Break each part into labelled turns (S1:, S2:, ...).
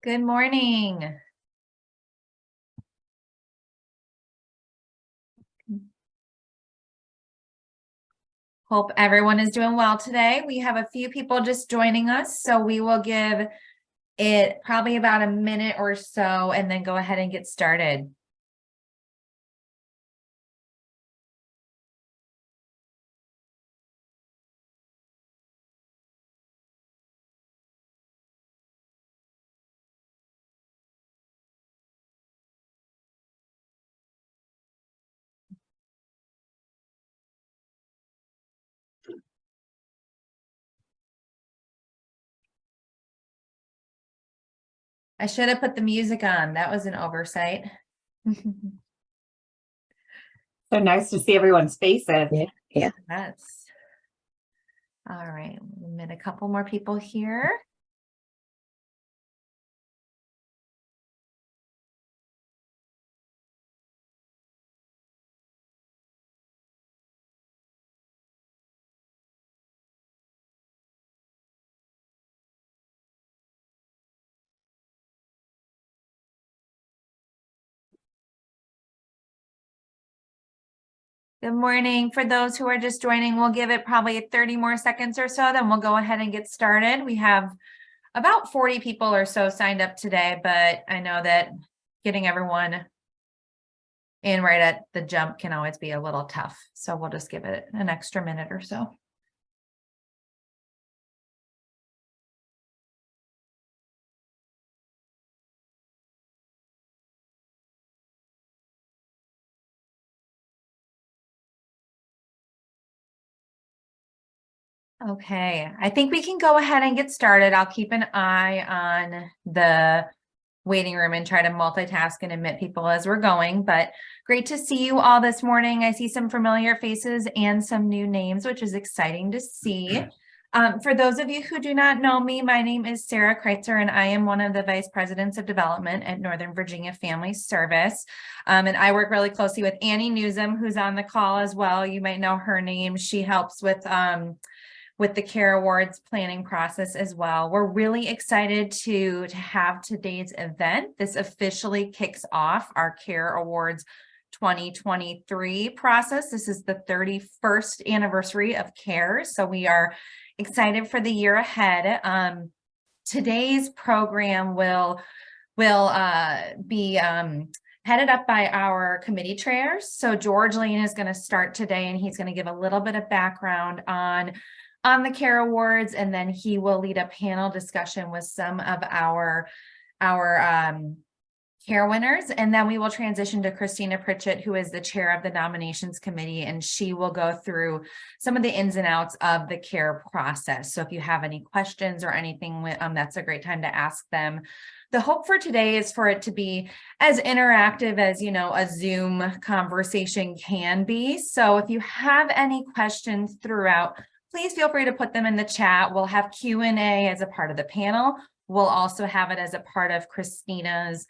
S1: Good morning. Hope everyone is doing well today. We have a few people just joining us, so we will give it probably about a minute or so and then go ahead and get started. I should have put the music on. That was an oversight.
S2: So nice to see everyone's faces.
S3: Yeah.
S1: Yes. All right, we'll admit a couple more people here. Good morning. For those who are just joining, we'll give it probably 30 more seconds or so, then we'll go ahead and get started. We have about 40 people or so signed up today, but I know that getting everyone in right at the jump can always be a little tough. So we'll just give it an extra minute or so. Okay, I think we can go ahead and get started. I'll keep an eye on the waiting room and try to multitask and admit people as we're going, but great to see you all this morning. I see some familiar faces and some new names, which is exciting to see. For those of you who do not know me, my name is Sarah Kreitzer, and I am one of the Vice Presidents of Development at Northern Virginia Family Service. And I work really closely with Annie Newsom, who's on the call as well. You might know her name. She helps with the CARE Awards planning process as well. We're really excited to have today's event. This officially kicks off our CARE Awards 2023 process. This is the 31st anniversary of CARE, so we are excited for the year ahead. Today's program will be headed up by our committee chairs. So George Lane is going to start today, and he's going to give a little bit of background on the CARE Awards, and then he will lead a panel discussion with some of our CARE winners, and then we will transition to Christina Pritchett, who is the chair of the nominations committee, and she will go through some of the ins and outs of the CARE process. So if you have any questions or anything, that's a great time to ask them. The hope for today is for it to be as interactive as, a Zoom conversation can be. So if you have any questions throughout, please feel free to put them in the chat. We'll have Q&A as a part of the panel. We'll also have it as a part of Christina's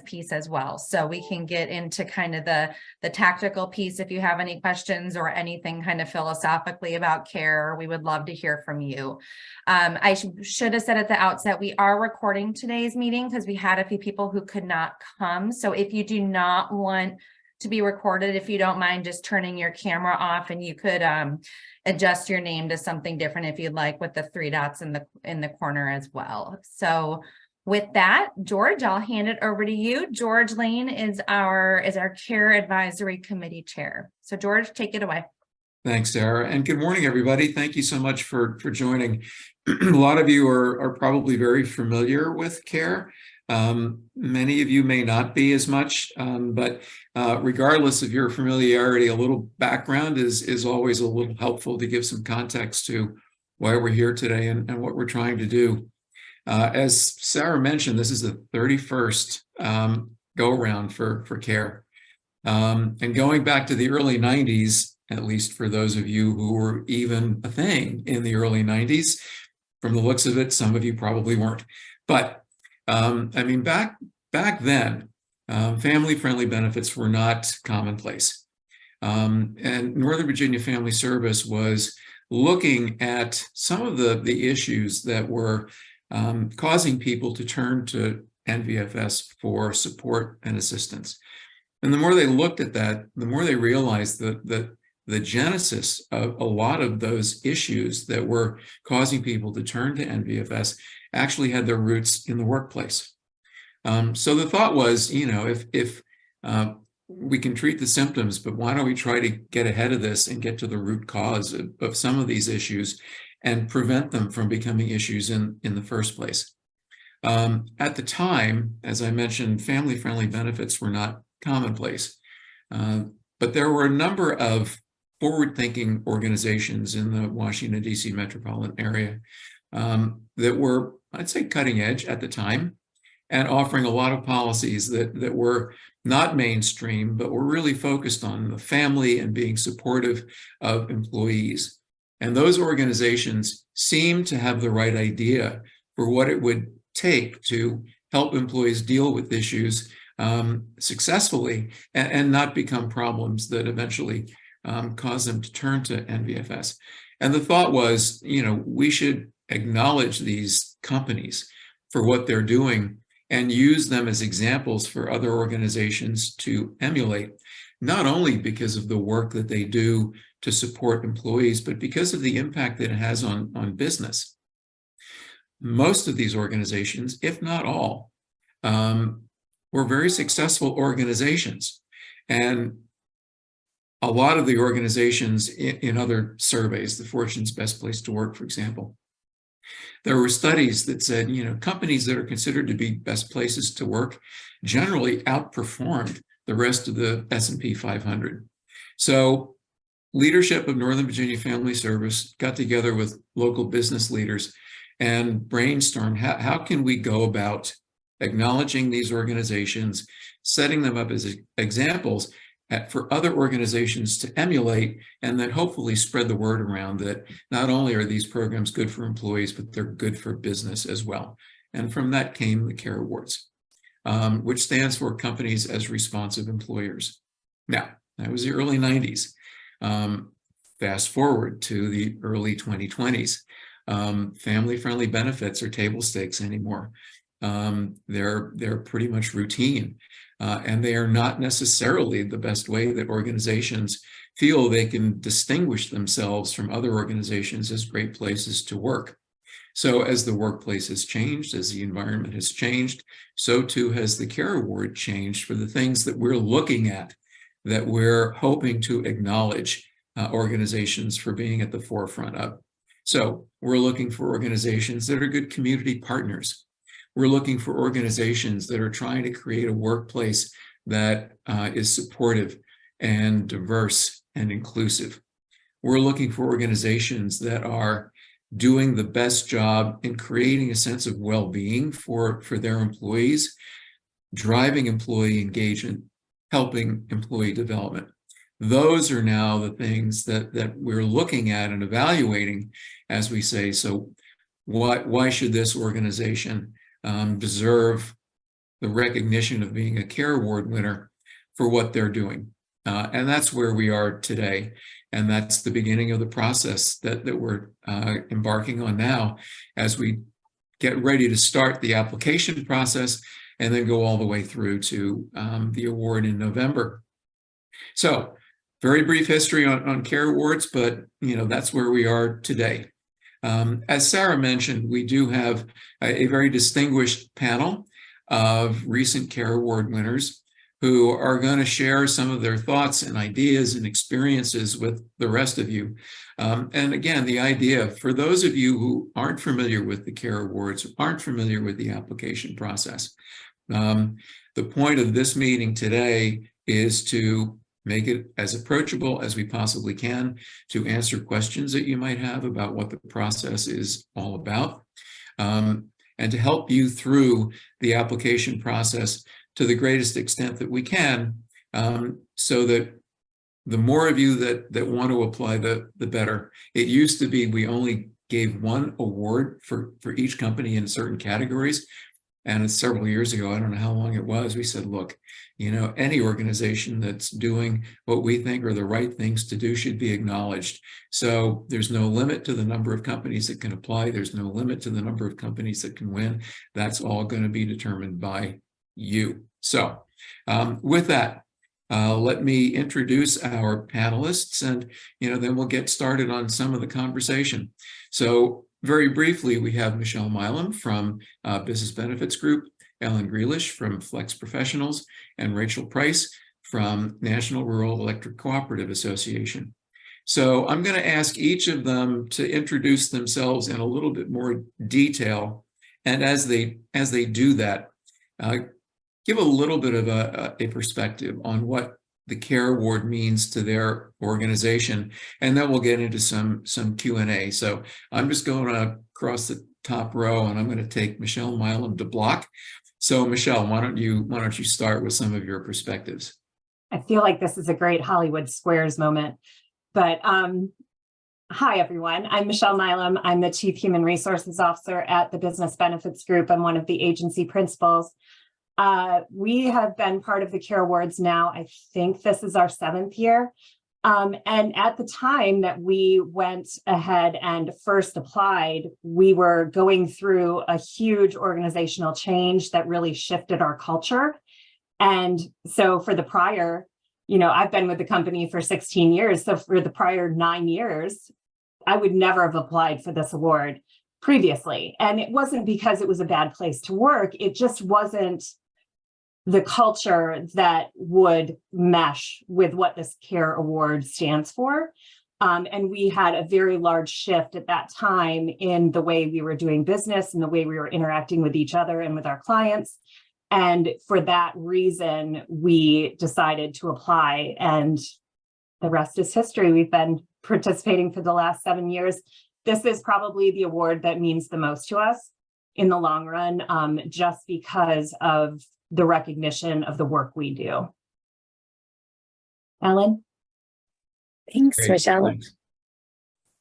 S1: piece as well. So we can get into kind of the tactical piece. If you have any questions or anything kind of philosophically about CARE, we would love to hear from you. I should have said at the outset, we are recording today's meeting because we had a few people who could not come. So if you do not want to be recorded, if you don't mind just turning your camera off, and you could adjust your name to something different if you'd like, with the 3 dots in the corner as well. So with that, George, I'll hand it over to you. George Lane is our CARE Advisory Committee Chair. So George, take it away.
S4: Thanks, Sarah, and good morning, everybody. Thank you so much for joining. A lot of you are probably very familiar with CARE. Many of you may not be as much, but regardless of your familiarity, a little background is always a little helpful to give some context to why we're here today and what we're trying to do. As Sarah mentioned, this is the 31st go-around for CARE. And going back to the early 90s, at least for those of you who were even a thing in the early 90s, from the looks of it, some of you probably weren't. But I mean, back then, family-friendly benefits were not commonplace. And Northern Virginia Family Service was looking at some of the issues that were causing people to turn to NVFS for support and assistance. And the more they looked at that, the more they realized that the genesis of a lot of those issues that were causing people to turn to NVFS actually had their roots in the workplace. So the thought was, if we can treat the symptoms, but why don't we try to get ahead of this and get to the root cause of some of these issues and prevent them from becoming issues in the first place. At the time, as I mentioned, family-friendly benefits were not commonplace, but there were a number of forward-thinking organizations in the Washington, D.C. metropolitan area that were, I'd say, cutting edge at the time and offering a lot of policies that were not mainstream, but were really focused on the family and being supportive of employees. And those organizations seemed to have the right idea for what it would take to help employees deal with issues successfully and not become problems that eventually cause them to turn to NVFS. And the thought was, we should acknowledge these companies for what they're doing and use them as examples for other organizations to emulate, not only because of the work that they do to support employees, but because of the impact that it has on business. Most of these organizations, if not all, were very successful organizations. And a lot of the organizations in other surveys, the Fortune's Best Place to Work, for example, there were studies that said, companies that are considered to be best places to work generally outperformed the rest of the S&P 500. So leadership of Northern Virginia Family Service got together with local business leaders and brainstormed how can we go about acknowledging these organizations, setting them up as examples for other organizations to emulate, and then hopefully spread the word around that not only are these programs good for employees, but they're good for business as well. And from that came the CARE Awards, which stands for Companies as Responsive Employers. Now, that was the early 90s. Fast forward to the early 2020s. Family-friendly benefits are table stakes anymore. They're pretty much routine. And they are not necessarily the best way that organizations feel they can distinguish themselves from other organizations as great places to work. So as the workplace has changed, as the environment has changed, so too has the CARE Award changed for the things that we're looking at, that we're hoping to acknowledge organizations for being at the forefront of. So we're looking for organizations that are good community partners. We're looking for organizations that are trying to create a workplace that is supportive and diverse and inclusive. We're looking for organizations that are doing the best job in creating a sense of well-being for their employees, driving employee engagement, helping employee development. Those are now the things that we're looking at and evaluating as we say, so why should this organization deserve the recognition of being a CARE Award winner for what they're doing. And that's where we are today. And that's the beginning of the process that we're embarking on now as we get ready to start the application process and then go all the way through to the award in November. So very brief history on CARE Awards, but that's where we are today. As Sarah mentioned, we do have a very distinguished panel of recent CARE Award winners who are going to share some of their thoughts and ideas and experiences with the rest of you. And again, the idea, for those of you who aren't familiar with the CARE Awards, aren't familiar with the application process, the point of this meeting today is to make it as approachable as we possibly can, to answer questions that you might have about what the process is all about, and to help you through the application process to the greatest extent that we can, so that the more of you that want to apply, the better. It used to be we only gave one award for each company in certain categories. And several years ago, I don't know how long it was, we said, look, any organization that's doing what we think are the right things to do should be acknowledged. So there's no limit to the number of companies that can apply. There's no limit to the number of companies that can win. That's all going to be determined by you. So with that, let me introduce our panelists, and then we'll get started on some of the conversation. So very briefly, we have Michelle Milam from Business Benefits Group, Ellen Grealish from Flex Professionals, and Rachel Price from National Rural Electric Cooperative Association. So I'm going to ask each of them to introduce themselves in a little bit more detail, and as they do that, give a little bit of a perspective on what the CARE Award means to their organization, and then we'll get into some Q&A. So I'm just going across the top row, and I'm going to take Michelle Milam to block. So Michelle, why don't you start with some of your perspectives?
S2: I feel like this is a great Hollywood Squares moment, but hi everyone. I'm Michelle Milam. I'm the Chief Human Resources Officer at the Business Benefits Group. I'm one of the agency principals. We have been part of the CARE Awards now. I think this is our 7th year. And at the time that we went ahead and first applied, we were going through a huge organizational change that really shifted our culture. And so for the prior, I've been with the company for 16 years. So for the prior 9 years, I would never have applied for this award previously. And it wasn't because it was a bad place to work. It just wasn't the culture that would mesh with what this CARE Award stands for. And we had a very large shift at that time in the way we were doing business and the way we were interacting with each other and with our clients. And for that reason, we decided to apply, and the rest is history. We've been participating for the last 7 years. This is probably the award that means the most to us in the long run, just because of the recognition of the work we do. Ellen?
S3: Thanks,
S4: Great.
S3: Michelle.
S4: Thanks.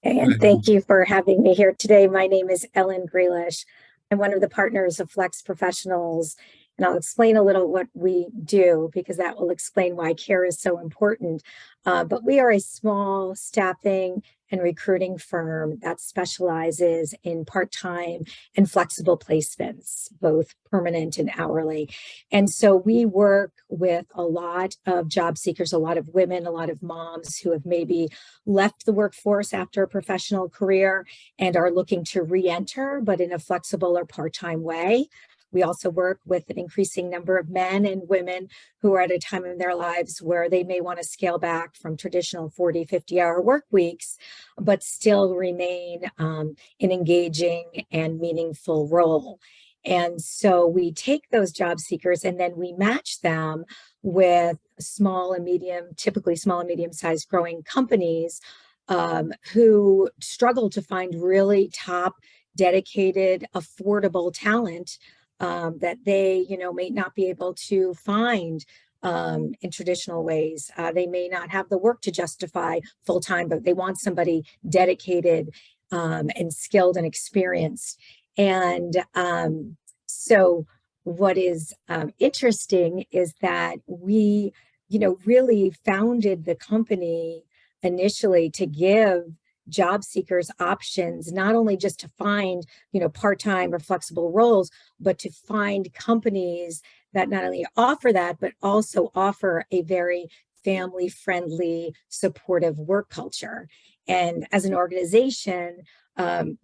S3: And thank you for having me here today. My name is Ellen Grealish. I'm one of the partners of Flex Professionals, and I'll explain a little what we do because that will explain why CARE is so important. But we are a small staffing and recruiting firm that specializes in part-time and flexible placements, both permanent and hourly. And so we work with a lot of job seekers, a lot of women, a lot of moms who have maybe left the workforce after a professional career and are looking to re-enter, but in a flexible or part-time way. We also work with an increasing number of men and women who are at a time in their lives where they may want to scale back from traditional 40, 50-hour work weeks, but still remain in engaging and meaningful role. And so we take those job seekers and then we match them with small and medium, typically small and medium-sized growing companies who struggle to find really top, dedicated, affordable talent that they, may not be able to find in traditional ways. They may not have the work to justify full-time, but they want somebody dedicated and skilled and experienced. And so what is interesting is that we, really founded the company initially to give job seekers options, not only just to find, part-time or flexible roles, but to find companies that not only offer that, but also offer a very family-friendly, supportive work culture. And as an organization,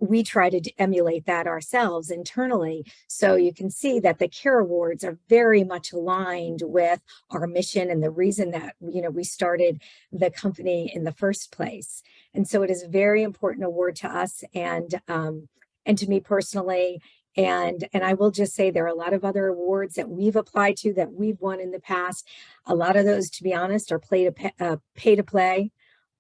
S3: we try to emulate that ourselves internally. So you can see that the CARE Awards are very much aligned with our mission and the reason that, we started the company in the first place. And so it is a very important award to us and to me personally. And I will just say there are a lot of other awards that we've applied to that we've won in the past. A lot of those, to be honest, are pay to play,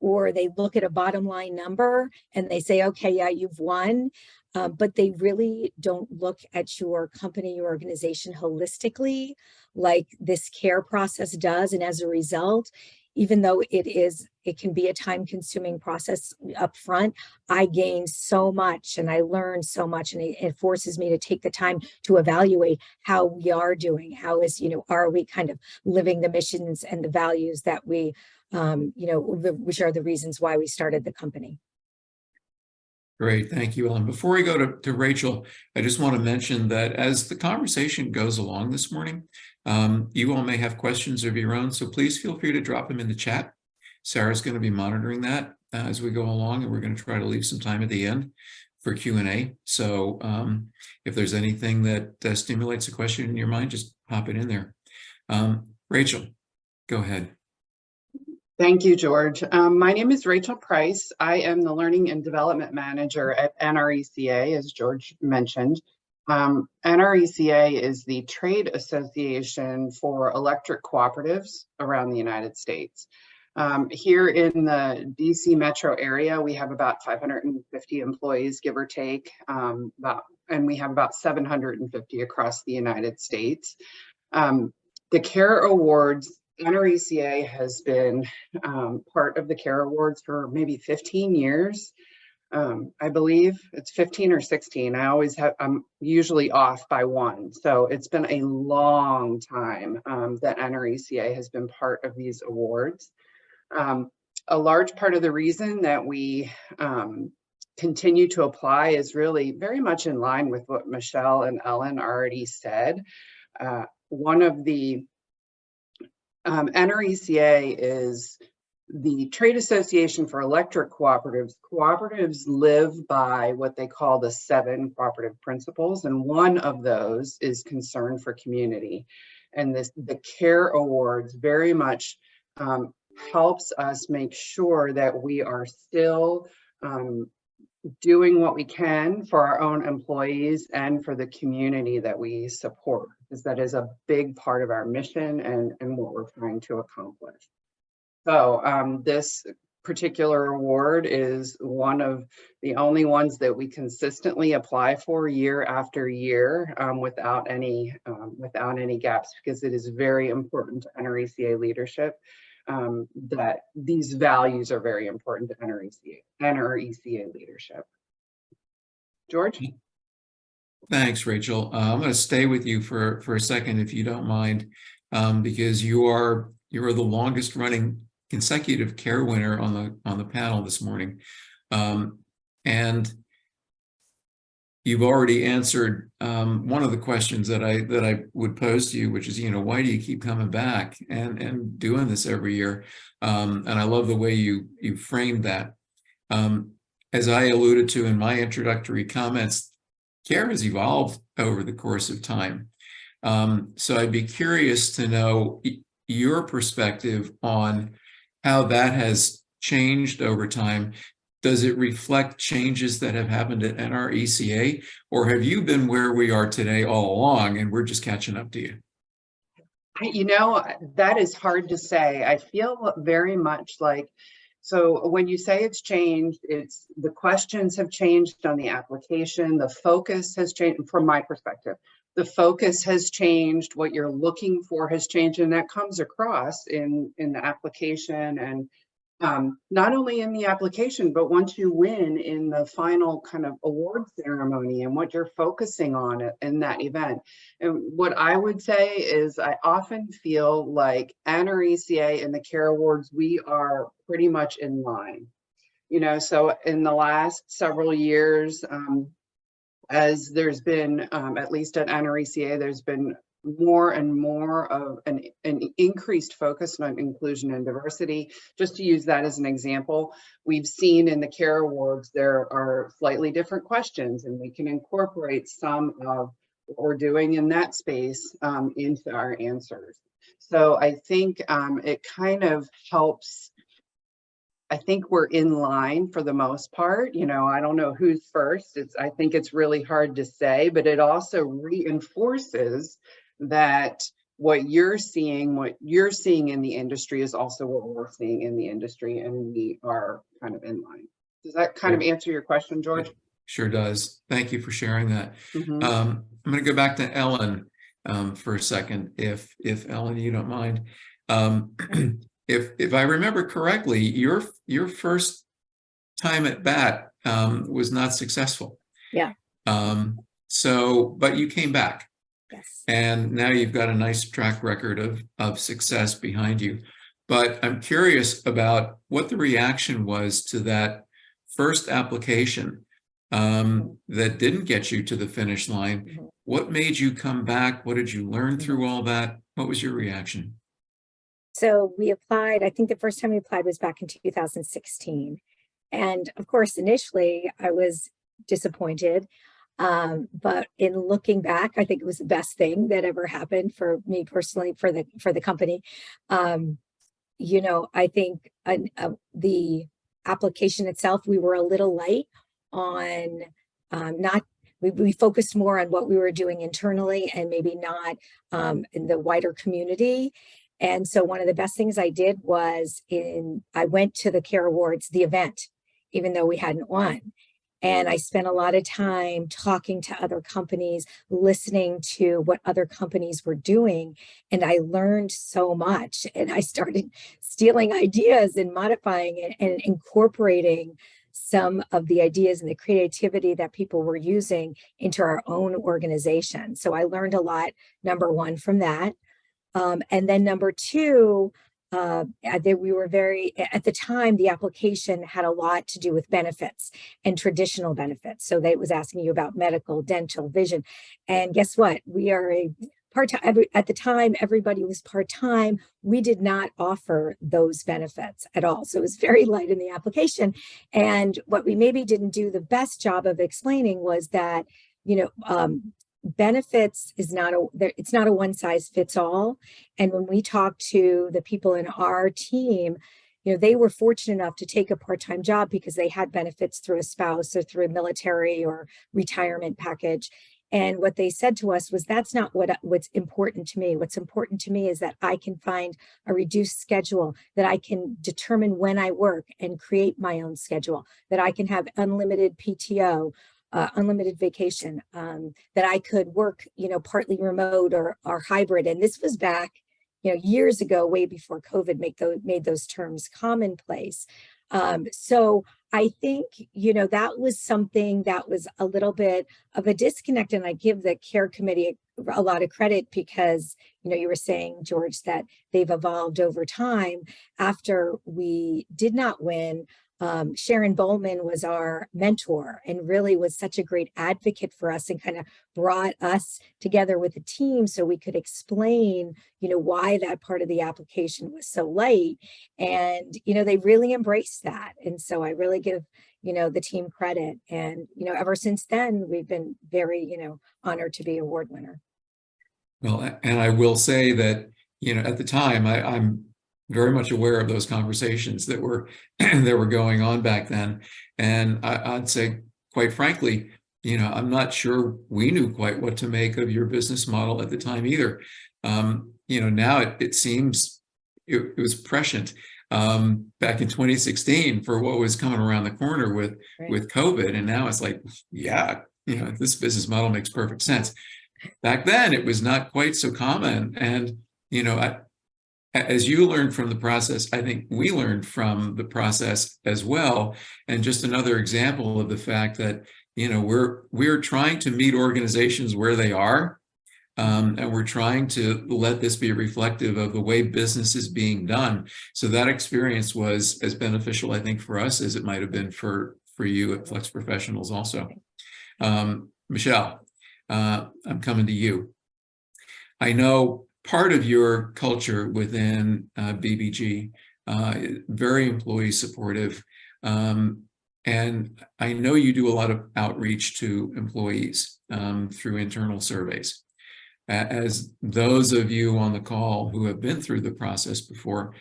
S3: or they look at a bottom line number and they say, okay, yeah, you've won. But they really don't look at your company, your organization holistically, like this CARE process does. And as a result, even though it can be a time-consuming process up front, I gain so much and I learn so much, and it forces me to take the time to evaluate how we are doing. How is, are we kind of living the missions and the values that we, which are the reasons why we started the company.
S4: Great, thank you, Ellen. Before we go to Rachel, I just want to mention that as the conversation goes along this morning, you all may have questions of your own, so please feel free to drop them in the chat. Sarah's going to be monitoring that as we go along, and we're going to try to leave some time at the end for Q&A. So if there's anything that stimulates a question in your mind, just pop it in there. Rachel, go ahead.
S5: Thank you, George. My name is Rachel Price. I am the Learning and Development Manager at NRECA, as George mentioned. NRECA is the trade association for electric cooperatives around the United States. Here in the DC metro area, we have about 550 employees, give or take, and we have about 750 across the United States. The CARE Awards, NRECA has been part of the CARE Awards for maybe 15 years. I believe it's 15 or 16. I'm usually off by one. So it's been a long time that NRECA has been part of these awards. A large part of the reason that we continue to apply is really very much in line with what Michelle and Ellen already said. One of the NRECA is the trade association for electric cooperatives. Cooperatives live by what they call the 7 cooperative principles, and one of those is concern for community. And the CARE Awards very much helps us make sure that we are still doing what we can for our own employees and for the community that we support, because that is a big part of our mission and what we're trying to accomplish. So this particular award is one of the only ones that we consistently apply for year after year without any gaps, because it is very important to NRECA leadership that these values are very important to NRECA leadership. George?
S4: Thanks, Rachel. I'm going to stay with you for a second, if you don't mind, because you are the longest running consecutive CARE winner on the panel this morning, and you've already answered one of the questions that I would pose to you, which is, why do you keep coming back and doing this every year? And I love the way you framed that. As I alluded to in my introductory comments, CARE has evolved over the course of time. So I'd be curious to know your perspective on how that has changed over time. Does it reflect changes that have happened at NRECA, or have you been where we are today all along and we're just catching up to you?
S5: That is hard to say. I feel very much like, so when you say it's changed, it's the questions have changed on the application, the focus has changed from my perspective. The focus has changed, what you're looking for has changed, and that comes across in the application, and not only in the application, but once you win in the final kind of award ceremony and what you're focusing on in that event. And what I would say is I often feel like NRECA and the CARE Awards, we are pretty much in line. So in the last several years, as there's been, at least at NRECA, there's been more and more of an increased focus on inclusion and diversity. Just to use that as an example, we've seen in the CARE Awards, there are slightly different questions, and we can incorporate some of what we're doing in that space into our answers. So I think it kind of helps. I think we're in line for the most part. I don't know who's first. I think it's really hard to say, but it also reinforces that what you're seeing in the industry is also what we're seeing in the industry, and we are kind of in line. Does that kind of answer your question, George?
S4: Sure does. Thank you for sharing that.
S5: Mm-hmm.
S4: I'm going to go back to Ellen for a second, if Ellen, you don't mind. if I remember correctly, your first time at bat was not successful.
S3: Yeah.
S4: But you came back.
S3: Yes.
S4: And now you've got a nice track record of success behind you. But I'm curious about what the reaction was to that first application that didn't get you to the finish line.
S3: Mhm.
S4: What made you come back? What did you learn through all that? What was your reaction?
S3: So we applied, I think the first time we applied was back in 2016. And of course, initially I was disappointed. But in looking back, I think it was the best thing that ever happened for me personally, for the company. I think the application itself, we were a little light on not. We focused more on what we were doing internally and maybe not in the wider community. And so one of the best things I did was I went to the CARE Awards, the event, even though we hadn't won. And I spent a lot of time talking to other companies, listening to what other companies were doing. And I learned so much. And I started stealing ideas and modifying it and incorporating some of the ideas and the creativity that people were using into our own organization. So I learned a lot, number one, from that. And then number two, we were at the time, the application had a lot to do with benefits and traditional benefits. So it was asking you about medical, dental, vision. And guess what? We are a part-time, at the time, everybody was part-time. We did not offer those benefits at all. So it was very light in the application. And what we maybe didn't do the best job of explaining was that, benefits it's not a one size fits all. And when we talked to the people in our team, they were fortunate enough to take a part-time job because they had benefits through a spouse or through a military or retirement package. And what they said to us was, that's not what's important to me. What's important to me is that I can find a reduced schedule, that I can determine when I work and create my own schedule, that I can have unlimited PTO, unlimited vacation, that I could work, partly remote or hybrid. And this was back, years ago, way before COVID made those terms commonplace. So I think, that was something that was a little bit of a disconnect. And I give the CARE committee a lot of credit because, you were saying, George, that they've evolved over time. After we did not win, Sharon Bowman was our mentor and really was such a great advocate for us and kind of brought us together with the team so we could explain, why that part of the application was so light. And, they really embraced that. And so I really give, the team credit. And, ever since then, we've been very, honored to be award winner.
S4: Well, and I will say that, at the time, I'm very much aware of those conversations that were that were going on back then. And I'd say, quite frankly, I'm not sure we knew quite what to make of your business model at the time either. Now it seems it was prescient back in 2016 for what was coming around the corner with COVID. And now it's like, yeah, this business model makes perfect sense. Back then, it was not quite so common. And, as you learned from the process, I think we learned from the process as well. And just another example of the fact that, we're trying to meet organizations where they are. And we're trying to let this be reflective of the way business is being done. So that experience was as beneficial, I think, for us as it might have been for you at Flex Professionals also. Michelle, I'm coming to you. I know part of your culture within BBG, very employee supportive. And I know you do a lot of outreach to employees through internal surveys. As those of you on the call who have been through the process before,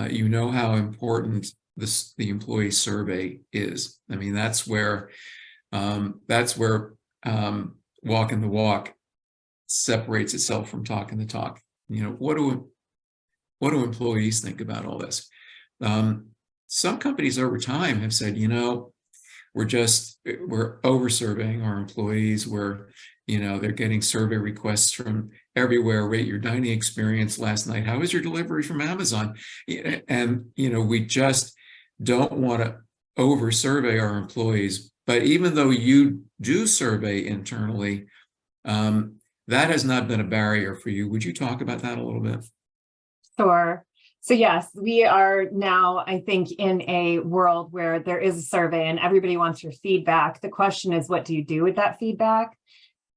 S4: you know how important the employee survey is. I mean, that's where walking the walk separates itself from talking the talk. What do employees think about all this? Some companies over time have said, we're over-serving our employees. We're They're getting survey requests from everywhere. Rate your dining experience last night. How was your delivery from Amazon? And, we just don't want to over survey our employees. But even though you do survey internally, that has not been a barrier for you. Would you talk about that a little bit?
S2: Sure. So yes, we are now, I think, in a world where there is a survey and everybody wants your feedback. The question is, what do you do with that feedback?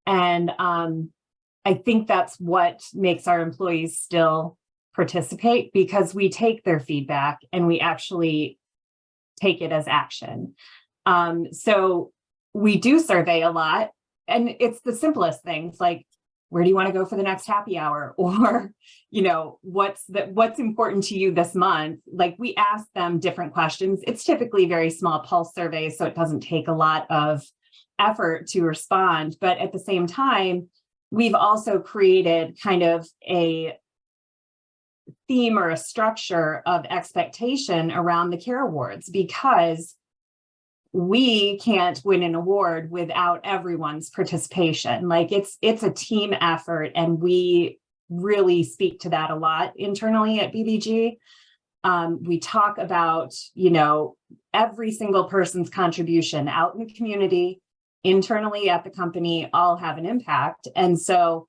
S2: And I think that's what makes our employees still participate, because we take their feedback and we actually take it as action. So we do survey a lot, and it's the simplest things like, where do you want to go for the next happy hour? Or, what's important to you this month? Like, we ask them different questions. It's typically very small pulse surveys, so it doesn't take a lot of effort to respond. But at the same time, we've also created kind of a theme or a structure of expectation around the Care Awards, because we can't win an award without everyone's participation. Like, it's a team effort, and we really speak to that a lot internally at BBG. We talk about, every single person's contribution out in the community, internally at the company, all have an impact. And so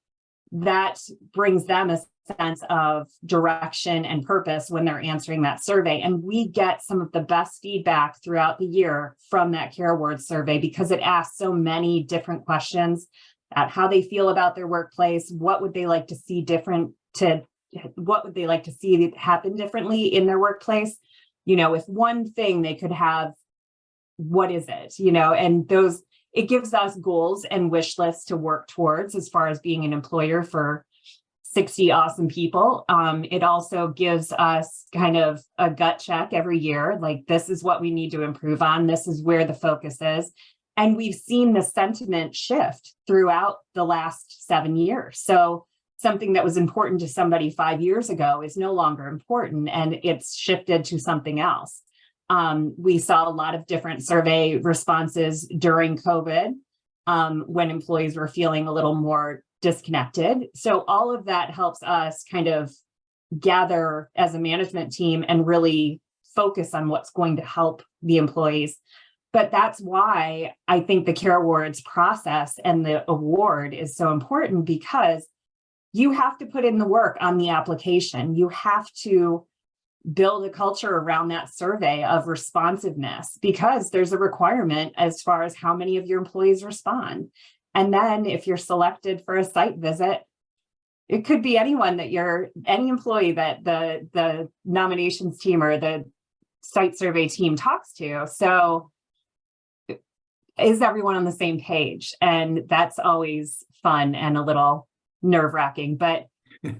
S2: that brings them a sense of direction and purpose when they're answering that survey. And we get some of the best feedback throughout the year from that Care Awards survey, because it asks so many different questions about how they feel about their workplace, what would they like to see what would they like to see happen differently in their workplace. If one thing they could have, what is it? And it gives us goals and wish lists to work towards as far as being an employer for 60 awesome people. It also gives us kind of a gut check every year, like, this is what we need to improve on. This is where the focus is. And we've seen the sentiment shift throughout the last 7 years. So something that was important to somebody 5 years ago is no longer important, and it's shifted to something else. We saw a lot of different survey responses during COVID, when employees were feeling a little more disconnected. So all of that helps us kind of gather as a management team and really focus on what's going to help the employees. But that's why I think the Care Awards process and the award is so important, because you have to put in the work on the application. You have to build a culture around that survey of responsiveness, because there's a requirement as far as how many of your employees respond. And then if you're selected for a site visit, it could be any employee that the nominations team or the site survey team talks to. So is everyone on the same page? And that's always fun and a little nerve-wracking, but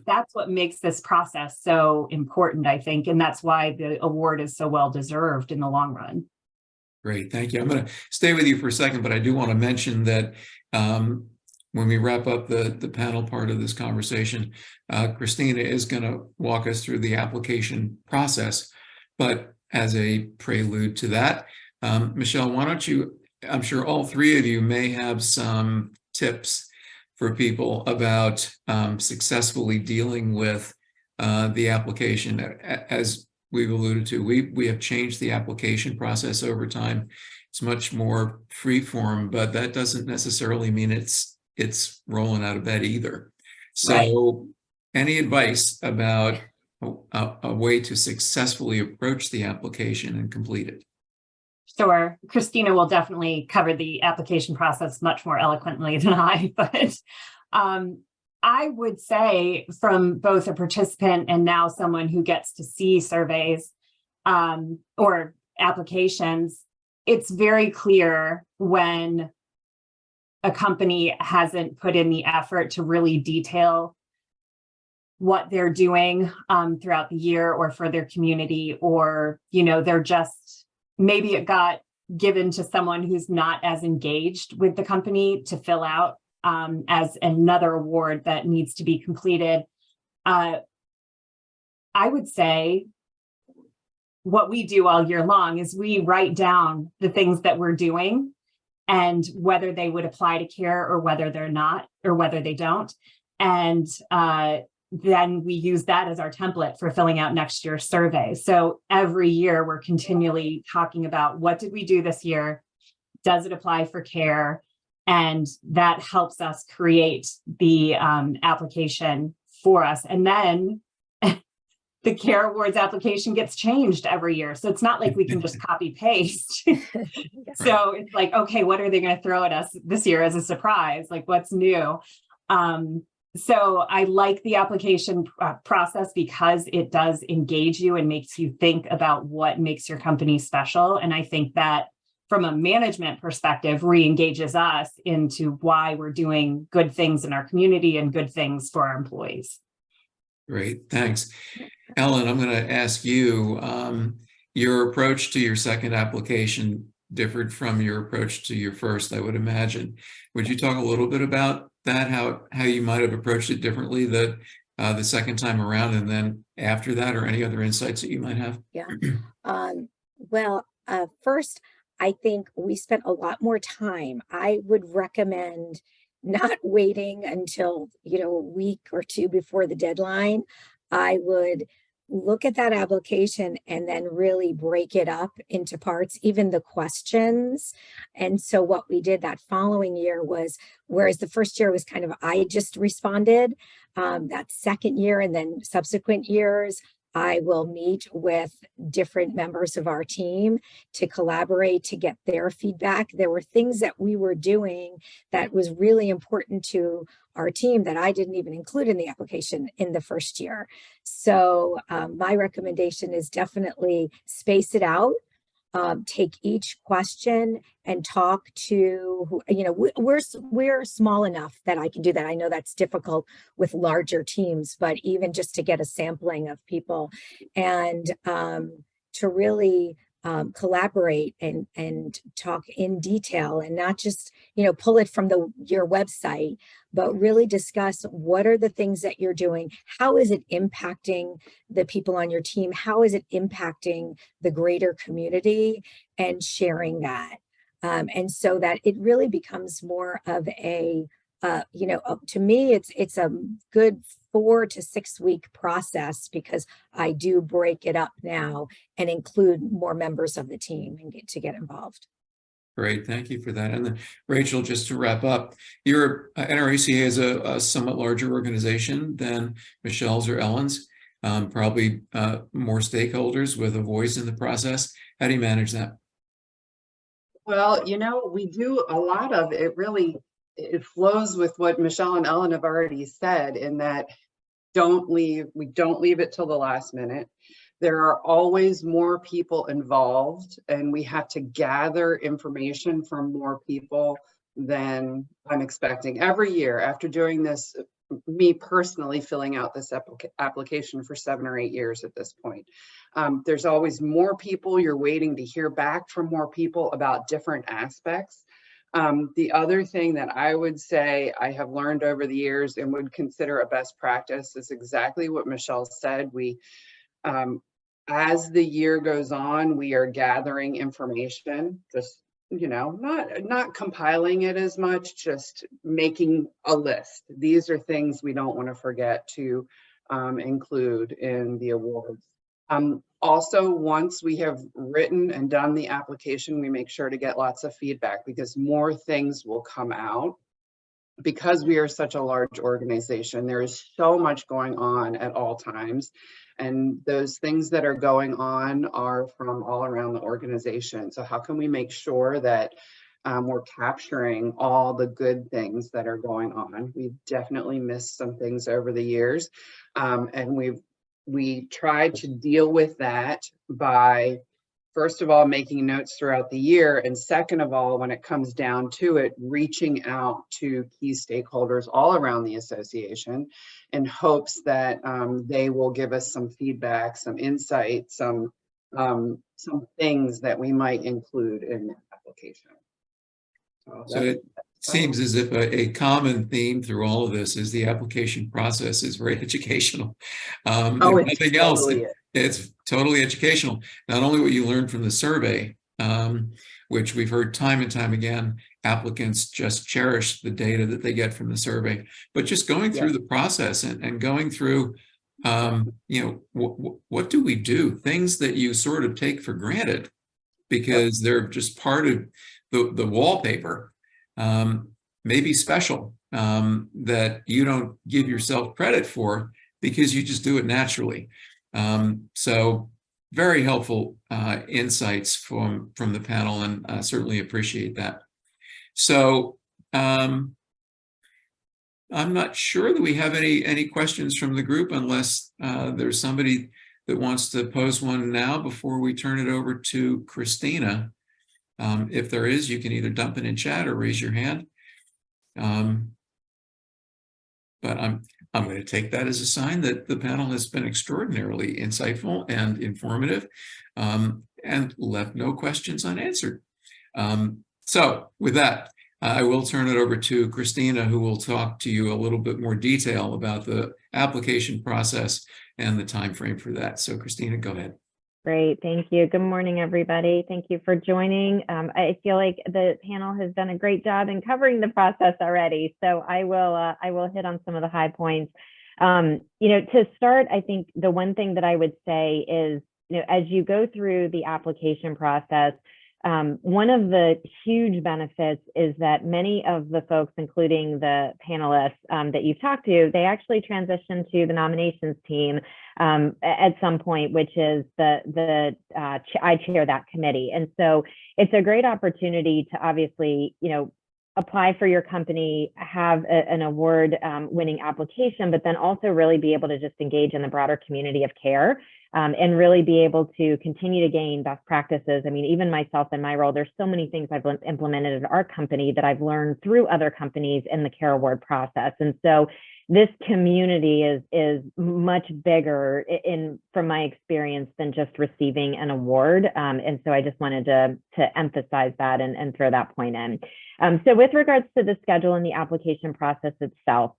S2: that's what makes this process so important, I think. And that's why the award is so well deserved in the long run.
S4: Great, thank you. I'm going to stay with you for a second, but I do want to mention that when we wrap up the panel part of this conversation, Christina is going to walk us through the application process. But as a prelude to that, Michelle, why don't you, I'm sure all three of you may have some tips for people about successfully dealing with the application. As we've alluded to, we have changed the application process over time. It's much more free form, but that doesn't necessarily mean it's rolling out of bed either. So right. Any advice about a way to successfully approach the application and complete it?
S2: Sure. Christina will definitely cover the application process much more eloquently than I, but I would say, from both a participant and now someone who gets to see surveys or applications, it's very clear when a company hasn't put in the effort to really detail what they're doing throughout the year or for their community, or, they're just, maybe it got given to someone who's not as engaged with the company to fill out as another award that needs to be completed. I would say what we do all year long is we write down the things that we're doing and whether they would apply to CARE or whether they're not, or whether they don't. And then we use that as our template for filling out next year's survey. So every year we're continually talking about, what did we do this year? Does it apply for CARE? And that helps us create the application for us. And then the CARE Awards application gets changed every year. So it's not like we can just copy paste. So it's like, okay, what are they going to throw at us this year as a surprise? Like, what's new? So I like the application process because it does engage you and makes you think about what makes your company special. And I think that from a management perspective, re-engages us into why we're doing good things in our community and good things for our employees.
S4: Great, thanks. Ellen, I'm going to ask you, your approach to your second application differed from your approach to your first, I would imagine. Would you talk a little bit about that, how you might have approached it differently the second time around, and then after that, or any other insights that you might have?
S3: Yeah. Well, first, I think we spent a lot more time. I would recommend not waiting until, a week or two before the deadline. I would look at that application and then really break it up into parts, even the questions. And so what we did that following year was, whereas the first year was kind of, I just responded, that second year and then subsequent years, I will meet with different members of our team to collaborate, to get their feedback. There were things that we were doing that was really important to our team that I didn't even include in the application in the first year. So my recommendation is definitely space it out. Take each question and talk to, we're small enough that I can do that. I know that's difficult with larger teams, but even just to get a sampling of people and to really collaborate and talk in detail, and not just, pull it from your website, but really discuss what are the things that you're doing. How is it impacting the people on your team? How is it impacting the greater community, and sharing that. And so that it really becomes more of a, to me, it's a good 4 to 6 week process, because I do break it up now and include more members of the team and get involved.
S4: Great, thank you for that. And then Rachel, just to wrap up, your NRACA is a somewhat larger organization than Michelle's or Ellen's, probably more stakeholders with a voice in the process. How do you manage that?
S5: Well, we do a lot of it. Really, it flows with what Michelle and Ellen have already said, in that we don't leave it till the last minute. There are always more people involved, and we have to gather information from more people than I'm expecting. Every year after doing this, me personally filling out this application for 7 or 8 years at this point, there's always more people. You're waiting to hear back from more people about different aspects. The other thing that I would say I have learned over the years and would consider a best practice is exactly what Michelle said. We, as the year goes on, we are gathering information, just, not compiling it as much, just making a list. These are things we don't want to forget to include in the awards. Also, once we have written and done the application, we make sure to get lots of feedback, because more things will come out. Because we are such a large organization, there is so much going on at all times. And those things that are going on are from all around the organization. So how can we make sure that we're capturing all the good things that are going on? We've definitely missed some things over the years. And we try to deal with that by, first of all, making notes throughout the year, and second of all, when it comes down to it, reaching out to key stakeholders all around the association in hopes that they will give us some feedback, some insight, some things that we might include in the application.
S4: So it seems as if a common theme through all of this is the application process is very educational. If nothing else, it's totally educational. Not only what you learned from the survey, which we've heard time and time again, applicants just cherish the data that they get from the survey, but just going through the process and going through, what do we do? Things that you sort of take for granted because they're just part of the wallpaper, may be special, that you don't give yourself credit for because you just do it naturally. So very helpful insights from the panel, and I certainly appreciate that. So I'm not sure that we have any questions from the group, unless there's somebody that wants to pose one now before we turn it over to Christina. If there is, you can either dump it in chat or raise your hand. But I'm going to take that as a sign that the panel has been extraordinarily insightful and informative, and left no questions unanswered. So with that, I will turn it over to Christina, who will talk to you a little bit more detail about the application process and the time frame for that. So Christina, go ahead.
S6: Great, thank you. Good morning, everybody. Thank you for joining. I feel like the panel has done a great job in covering the process already, so I will hit on some of the high points. To start, I think the one thing that I would say is, as you go through the application process, one of the huge benefits is that many of the folks, including the panelists that you've talked to, they actually transition to the nominations team at some point, which is I chair that committee. And so it's a great opportunity to obviously, apply for your company, have an award winning application, but then also really be able to just engage in the broader community of care. And really be able to continue to gain best practices. I mean, even myself in my role, there's so many things I've implemented at our company that I've learned through other companies in the care award process. And so this community is much bigger from my experience than just receiving an award. And so I just wanted to emphasize that and throw that point in. So with regards to the schedule and the application process itself,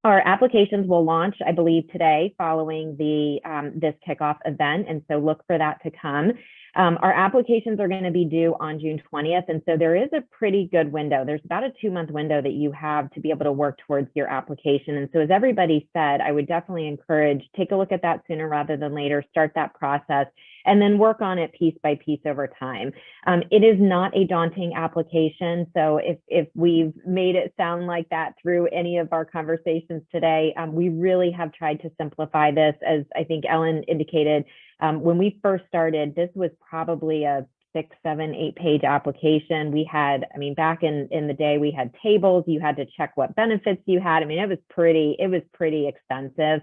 S6: our applications will launch, I believe, today following this kickoff event, and so look for that to come. Our applications are going to be due on June 20th, and so there is a pretty good window. There's about a 2-month window that you have to be able to work towards your application. And so as everybody said, I would definitely encourage, take a look at that sooner rather than later, start that process, and then work on it piece by piece over time. It is not a daunting application. So if we've made it sound like that through any of our conversations today, we really have tried to simplify this. As I think Ellen indicated, when we first started, this was probably a 6, 7, 8 page application. We had, back in the day, we had tables. You had to check what benefits you had. It was pretty extensive.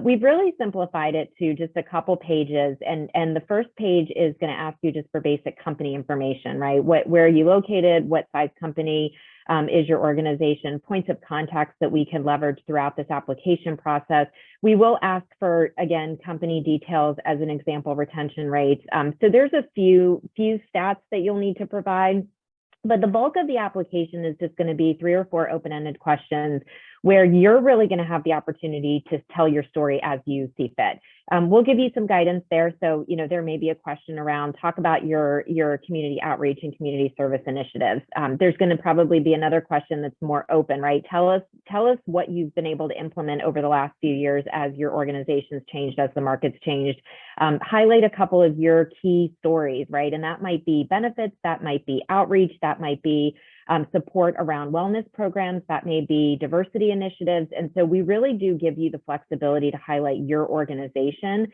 S6: We've really simplified it to just a couple pages, and the first page is going to ask you just for basic company information, right? Where are you located? What size company is your organization? Points of contacts that we can leverage throughout this application process. We will ask for, again, company details as an example, retention rates. So there's a few stats that you'll need to provide, but the bulk of the application is just going to be 3 or 4 open-ended questions where you're really going to have the opportunity to tell your story as you see fit. We'll give you some guidance there. So, there may be a question around, talk about your community outreach and community service initiatives. There's going to probably be another question that's more open, right? Tell us what you've been able to implement over the last few years as your organization's changed, as the market's changed. Highlight a couple of your key stories, right? And that might be benefits, that might be outreach, that might be support around wellness programs, that may be diversity initiatives. And so we really do give you the flexibility to highlight your organization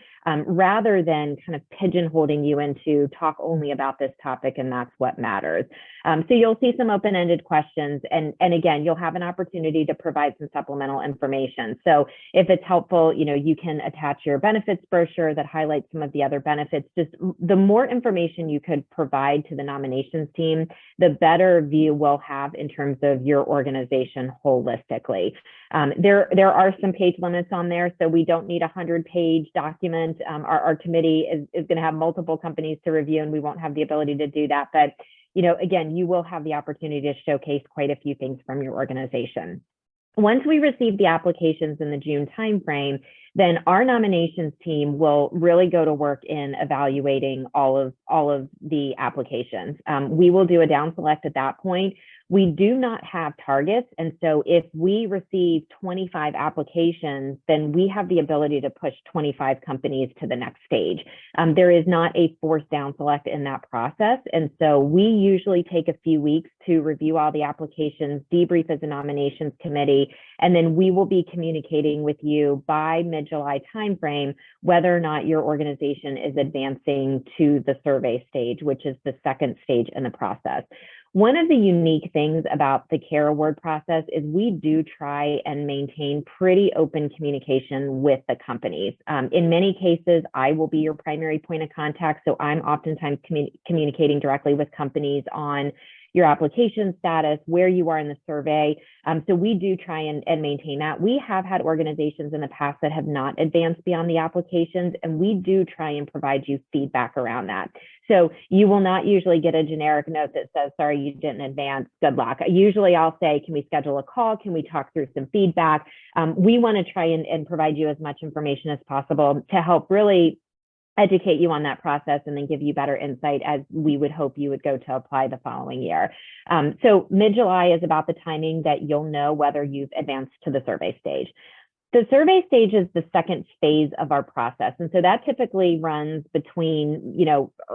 S6: rather than kind of pigeonholing you into talk only about this topic and that's what matters. So you'll see some open-ended questions, and again, you'll have an opportunity to provide some supplemental information. So if it's helpful, you can attach your benefits brochure that highlights some of the other benefits. Just the more information you could provide to the nominations team, the better view we'll have in terms of your organization holistically. There are some page limits on there, so we don't need a 100-page document. Our committee is going to have multiple companies to review, and we won't have the ability to do that. But again, you will have the opportunity to showcase quite a few things from your organization. Once we receive the applications in the June timeframe, then our nominations team will really go to work in evaluating all of the applications. We will do a down select at that point. We do not have targets. And so if we receive 25 applications, then we have the ability to push 25 companies to the next stage. There is not a forced down select in that process. And so we usually take a few weeks to review all the applications, debrief as a nominations committee, and then we will be communicating with you by mid-July timeframe whether or not your organization is advancing to the survey stage, which is the second stage in the process. One of the unique things about the CARE award process is we do try and maintain pretty open communication with the companies. In many cases, I will be your primary point of contact, so I'm oftentimes communicating directly with companies on your application status, where you are in the survey. So we do try and maintain that. We have had organizations in the past that have not advanced beyond the applications, and we do try and provide you feedback around that. So you will not usually get a generic note that says, sorry, you didn't advance, good luck. Usually I'll say, can we schedule a call? Can we talk through some feedback? We want to try and provide you as much information as possible to help really educate you on that process and then give you better insight as we would hope you would go to apply the following year. So mid-July is about the timing that you'll know whether you've advanced to the survey stage. The survey stage is the second phase of our process. And so that typically runs between,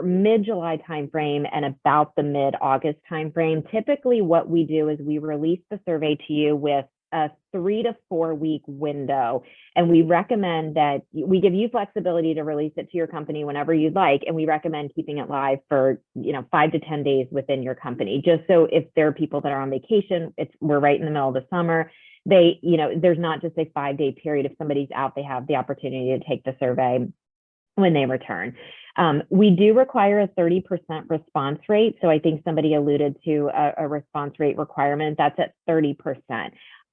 S6: mid-July timeframe and about the mid-August timeframe. Typically what we do is we release the survey to you with a 3 to 4 week window. And we recommend that we give you flexibility to release it to your company whenever you'd like. And we recommend keeping it live for, 5 to 10 days within your company, just so if there are people that are on vacation, we're right in the middle of the summer. There's not just a 5-day period. If somebody's out, they have the opportunity to take the survey when they return. We do require a 30% response rate. So I think somebody alluded to a response rate requirement. That's at 30%.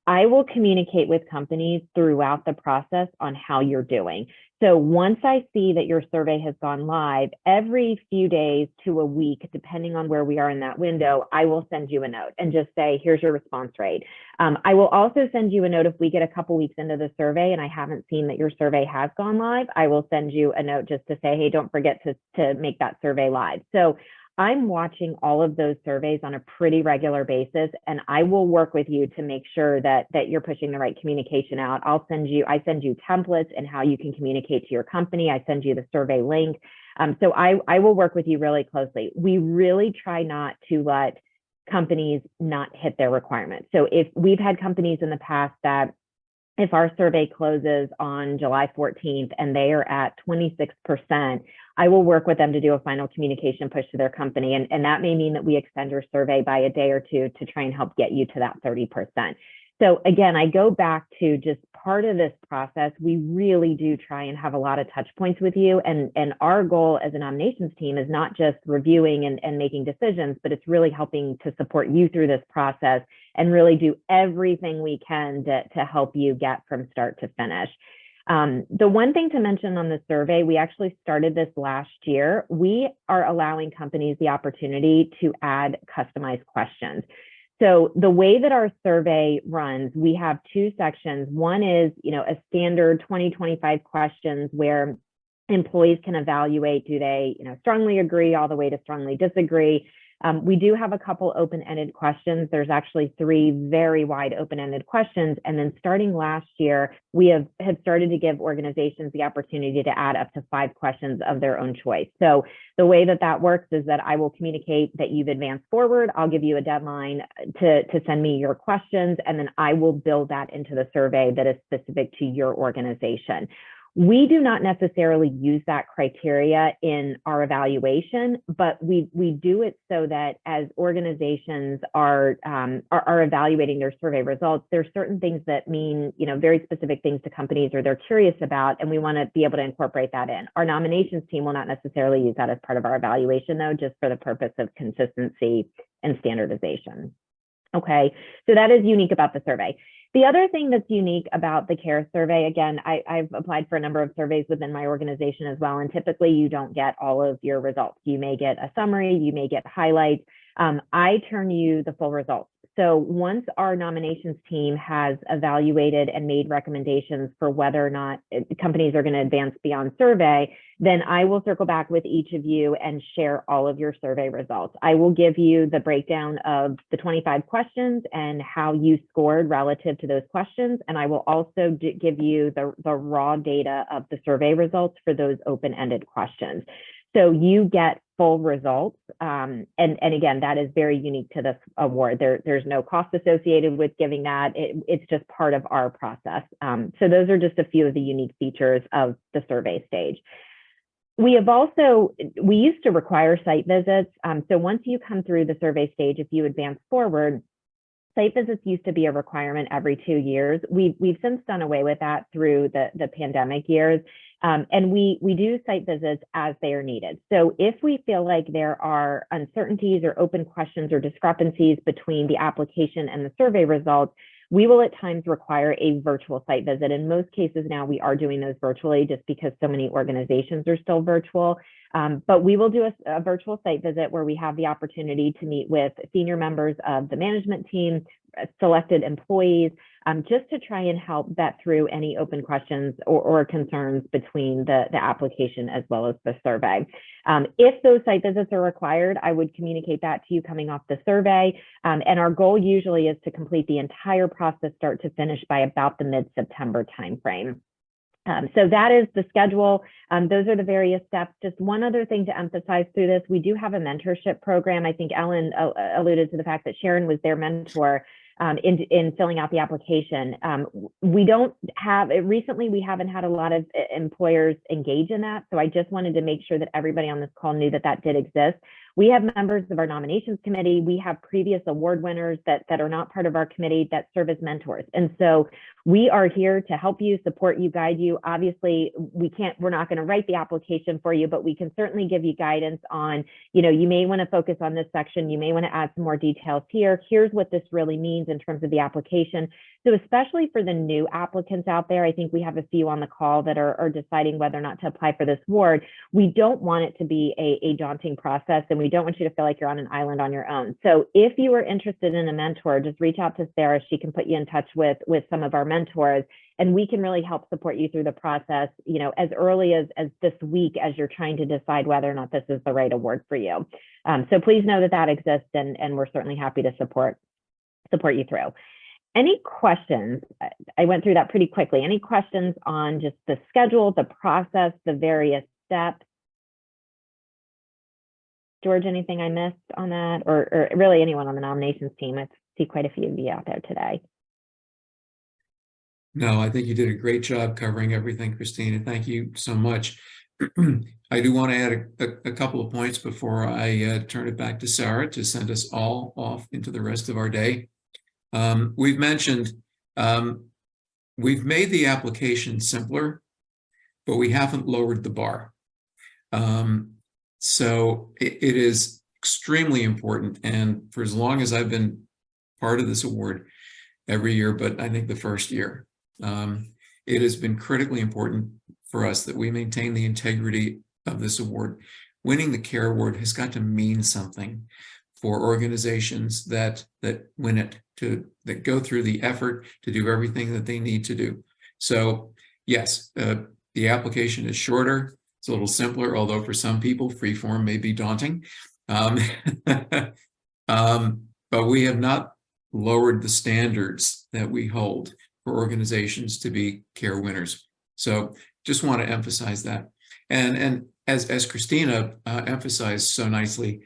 S6: I will communicate with companies throughout the process on how you're doing. So once I see that your survey has gone live, every few days to a week, depending on where we are in that window, I will send you a note and just say, here's your response rate. I will also send you a note if we get a couple weeks into the survey and I haven't seen that your survey has gone live. I will send you a note just to say, hey, don't forget to make that survey live. So I'm watching all of those surveys on a pretty regular basis, and I will work with you to make sure that you're pushing the right communication out. I send you templates and how you can communicate to your company. I send you the survey link. So I will work with you really closely. We really try not to let companies not hit their requirements. So if we've had companies in the past that if our survey closes on July 14th and they are at 26%, I will work with them to do a final communication push to their company. And that may mean that we extend your survey by a day or two to try and help get you to that 30%. So again, I go back to just part of this process. We really do try and have a lot of touch points with you. And our goal as a nominations team is not just reviewing and making decisions, but it's really helping to support you through this process and really do everything we can to help you get from start to finish. The one thing to mention on the survey, we actually started this last year. We are allowing companies the opportunity to add customized questions. So the way that our survey runs, we have two sections. One is, a standard 20-25 questions where employees can evaluate, do they, strongly agree all the way to strongly disagree. We do have a couple open-ended questions. There's actually 3 very wide open-ended questions. And then starting last year, we have started to give organizations the opportunity to add up to 5 questions of their own choice. So the way that works is that I will communicate that you've advanced forward. I'll give you a deadline to send me your questions, and then I will build that into the survey that is specific to your organization. We do not necessarily use that criteria in our evaluation, but we do it so that as organizations are evaluating their survey results, there's certain things that mean, very specific things to companies or they're curious about, and we want to be able to incorporate that in. Our nominations team will not necessarily use that as part of our evaluation, though, just for the purpose of consistency and standardization. Okay, so that is unique about the survey. The other thing that's unique about the CARE survey, again, I've applied for a number of surveys within my organization as well, and typically you don't get all of your results. You may get a summary, you may get highlights. I turn you the full results. So once our nominations team has evaluated and made recommendations for whether or not companies are going to advance beyond survey, then I will circle back with each of you and share all of your survey results. I will give you the breakdown of the 25 questions and how you scored relative to those questions. And I will also give you the raw data of the survey results for those open-ended questions. So you get full results. And again, that is very unique to this award. There's no cost associated with giving that. It's just part of our process. So those are just a few of the unique features of the survey stage. We used to require site visits. So once you come through the survey stage, if you advance forward, site visits used to be a requirement every 2 years. We've since done away with that through the pandemic years. And we do site visits as they are needed. So if we feel like there are uncertainties or open questions or discrepancies between the application and the survey results, we will at times require a virtual site visit. In most cases now, we are doing those virtually just because so many organizations are still virtual. But we will do a virtual site visit where we have the opportunity to meet with senior members of the management team, selected employees, just to try and help vet through any open questions or concerns between the application as well as the survey. If those site visits are required, I would communicate that to you coming off the survey. And our goal usually is to complete the entire process start to finish by about the mid-September timeframe. So that is the schedule. Those are the various steps. Just one other thing to emphasize through this, we do have a mentorship program. I think Ellen alluded to the fact that Sharon was their mentor in filling out the application. Recently we haven't had a lot of employers engage in that. So I just wanted to make sure that everybody on this call knew that that did exist. We have members of our nominations committee. We have previous award winners that are not part of our committee that serve as mentors. And so we are here to help you, support you, guide you. Obviously, we're not going to write the application for you, but we can certainly give you guidance on, you may want to focus on this section. You may want to add some more details here. Here's what this really means in terms of the application. So especially for the new applicants out there, I think we have a few on the call that are deciding whether or not to apply for this award. We don't want it to be a daunting process, and we don't want you to feel like you're on an island on your own. So if you are interested in a mentor, just reach out to Sarah. She can put you in touch with some of our mentors, and we can really help support you through the process, as early as this week as you're trying to decide whether or not this is the right award for you. So please know that exists, and we're certainly happy to support you through. Any questions? I went through that pretty quickly. Any questions on just the schedule, the process, the various steps? George, anything I missed on that, or really anyone on the nominations team? I see quite a few of you out there today.
S4: No, I think you did a great job covering everything, Christina. Thank you so much. I do want to add a couple of points before I turn it back to Sarah to send us all off into the rest of our day. We've mentioned we've made the application simpler, but we haven't lowered the bar. So it is extremely important. And for as long as I've been part of this award every year, but I think the first year, it has been critically important for us that we maintain the integrity of this award. Winning the CARE Award has got to mean something for organizations that win it, that go through the effort to do everything that they need to do. So yes, the application is shorter. It's a little simpler, although for some people, free form may be daunting. But we have not lowered the standards that we hold for organizations to be CARE winners. So just want to emphasize that. And as Christina emphasized so nicely,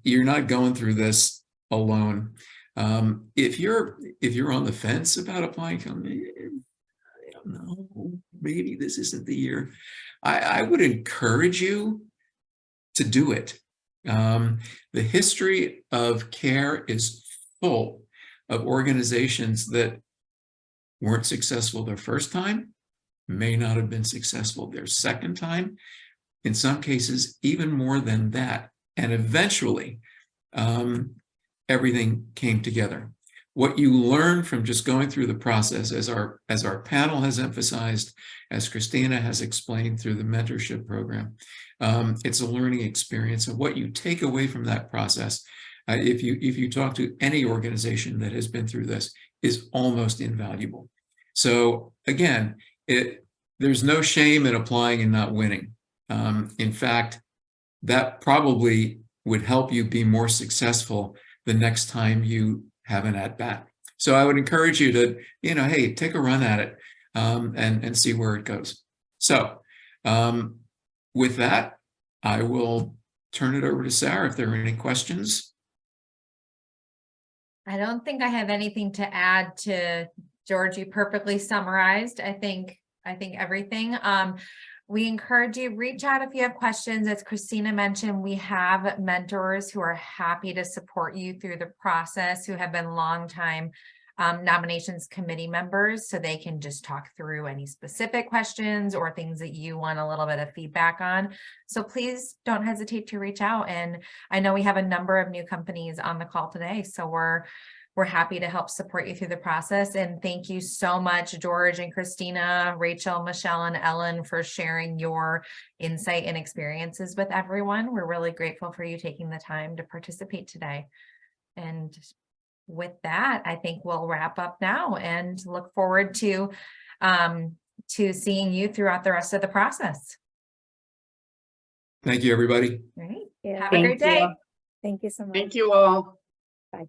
S4: you're not going through this alone. If you're on the fence about applying, I don't know, maybe this isn't the year. I would encourage you to do it. The history of CARE is full of organizations that weren't successful their first time, may not have been successful their second time, in some cases, even more than that. And eventually, everything came together. What you learn from just going through the process, as our panel has emphasized, as Christina has explained through the mentorship program, it's a learning experience. And what you take away from that process if you talk to any organization that has been through this, is almost invaluable. So again, there's no shame in applying and not winning. In fact, that probably would help you be more successful the next time you have an at-bat. So I would encourage you to, hey, take a run at it and see where it goes. So with that, I will turn it over to Sarah if there are any questions.
S1: I don't think I have anything to add to George. You perfectly summarized, I think everything. We encourage you, reach out if you have questions. As Christina mentioned, we have mentors who are happy to support you through the process, who have been longtime nominations committee members, so they can just talk through any specific questions or things that you want a little bit of feedback on. So please don't hesitate to reach out. And I know we have a number of new companies on the call today, so we're happy to help support you through the process. And thank you so much, George and Christina, Rachel, Michelle, and Ellen, for sharing your insight and experiences with everyone. We're really grateful for you taking the time to participate today. And with that, I think we'll wrap up now and look forward to seeing you throughout the rest of the process.
S4: Thank you, everybody.
S1: All right.
S3: Yeah.
S1: Have a great day.
S2: you.
S3: Thank you so much.
S5: Thank you all.
S3: Bye.